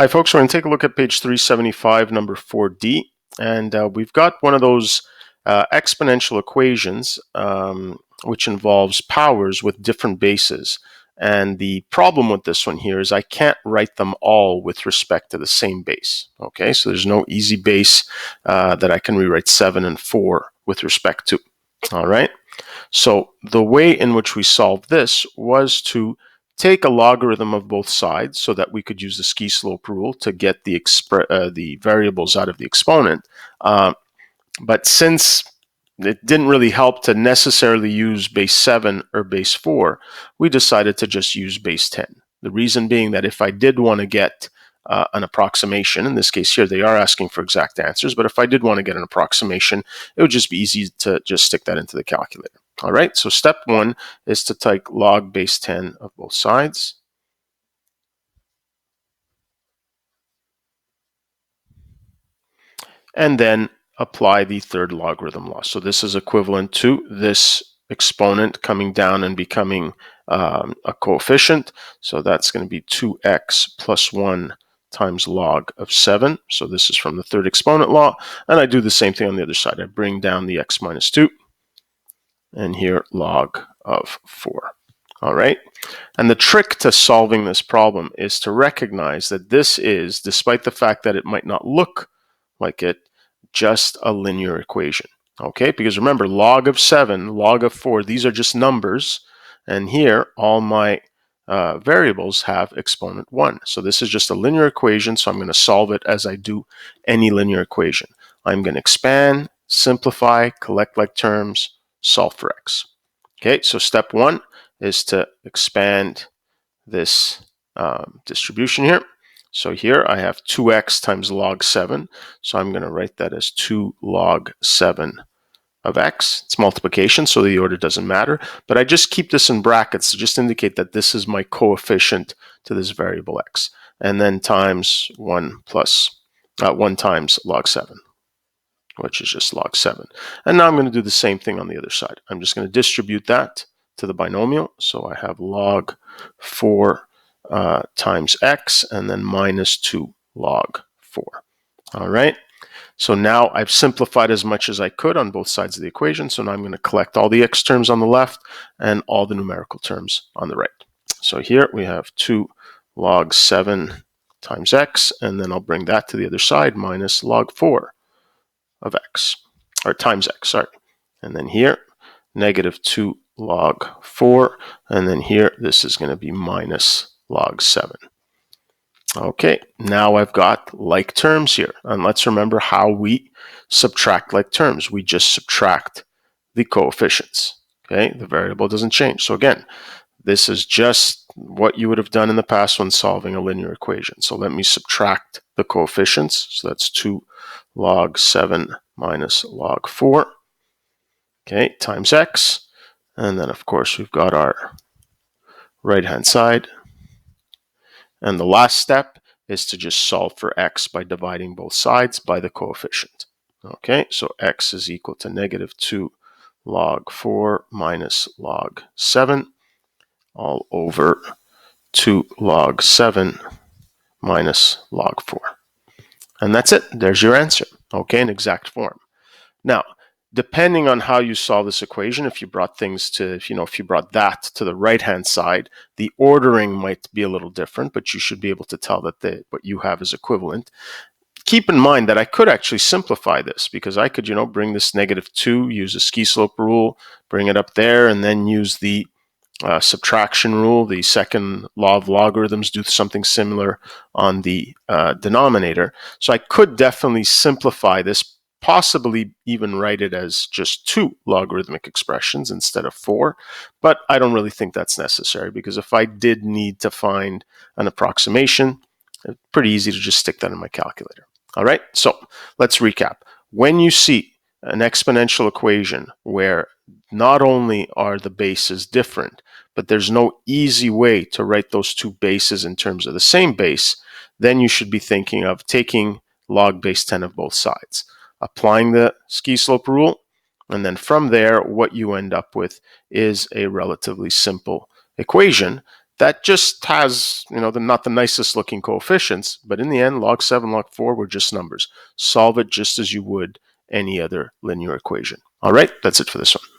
Hi folks, we're going to take a look at page 375, number 4D, and we've got one of those exponential equations which involves powers with different bases. And the problem with this one here is I can't write them all with respect to the same base. Okay, so there's no easy base that I can rewrite 7 and 4 with respect to. All right, so the way in which we solved this was to take a logarithm of both sides so that we could use the ski-slope rule to get the variables out of the exponent. But since it didn't really help to necessarily use base 7 or base 4, we decided to just use base 10. The reason being that if I did want to get an approximation, in this case here they are asking for exact answers, but if I did want to get an approximation, it would just be easy to just stick that into the calculator. All right, so step 1 is to take log base 10 of both sides. And then apply the third logarithm law. So this is equivalent to this exponent coming down and becoming a coefficient. So that's going to be 2x plus 1 times log of 7. So this is from the third exponent law. And I do the same thing on the other side. I bring down the x minus 2. And here log of 4. All right. And the trick to solving this problem is to recognize that this is, despite the fact that it might not look like it, just a linear equation. Okay, because remember, log of 7, log of 4, these are just numbers. And here, all my variables have exponent 1. So this is just a linear equation, so I'm going to solve it as I do any linear equation. I'm going to expand, simplify, collect like terms, solve for x. Okay, so step 1 is to expand this distribution here. So here I have 2x times log 7. So I'm going to write that as 2 log 7 of x. It's multiplication, so the order doesn't matter. But I just keep this in brackets to just indicate that this is my coefficient to this variable x. And then times 1 times log 7, which is just log 7. And now I'm going to do the same thing on the other side. I'm just going to distribute that to the binomial. So I have log 4 times x and then minus 2 log 4. All right. So now I've simplified as much as I could on both sides of the equation. So now I'm going to collect all the x terms on the left and all the numerical terms on the right. So here we have 2 log 7 times x, and then I'll bring that to the other side, minus log 4 of x, or times x, sorry. And then here, negative 2 log 4, and then here, this is going to be minus log 7. Okay, now I've got like terms here. And let's remember how we subtract like terms. We just subtract the coefficients. Okay, the variable doesn't change. So again, this is just what you would have done in the past when solving a linear equation. So let me subtract the coefficients. So that's 2 log 7 minus log 4. Okay, times x. And then, of course, we've got our right-hand side. And the last step is to just solve for x by dividing both sides by the coefficient. Okay, so x is equal to negative 2 log 4 minus log 7 all over 2 log 7 minus log 4. And that's it. There's your answer. Okay, in exact form. Now, depending on how you solve this equation, if you brought things to, if you brought that to the right-hand side, the ordering might be a little different, but you should be able to tell that what you have is equivalent. Keep in mind that I could actually simplify this because I could, bring this negative 2, use the ski-slope rule, bring it up there, and then use the subtraction rule, the second law of logarithms, do something similar on the denominator. So I could definitely simplify this, possibly even write it as just 2 logarithmic expressions instead of 4, but I don't really think that's necessary because if I did need to find an approximation, it's pretty easy to just stick that in my calculator. All right, so let's recap. When you see an exponential equation where not only are the bases different, but there's no easy way to write those two bases in terms of the same base, then you should be thinking of taking log base 10 of both sides, applying the ski-slope rule, and then from there, what you end up with is a relatively simple equation that just has, not the nicest looking coefficients, but in the end, log 7, log 4 were just numbers. Solve it just as you would any other linear equation. All right, that's it for this one.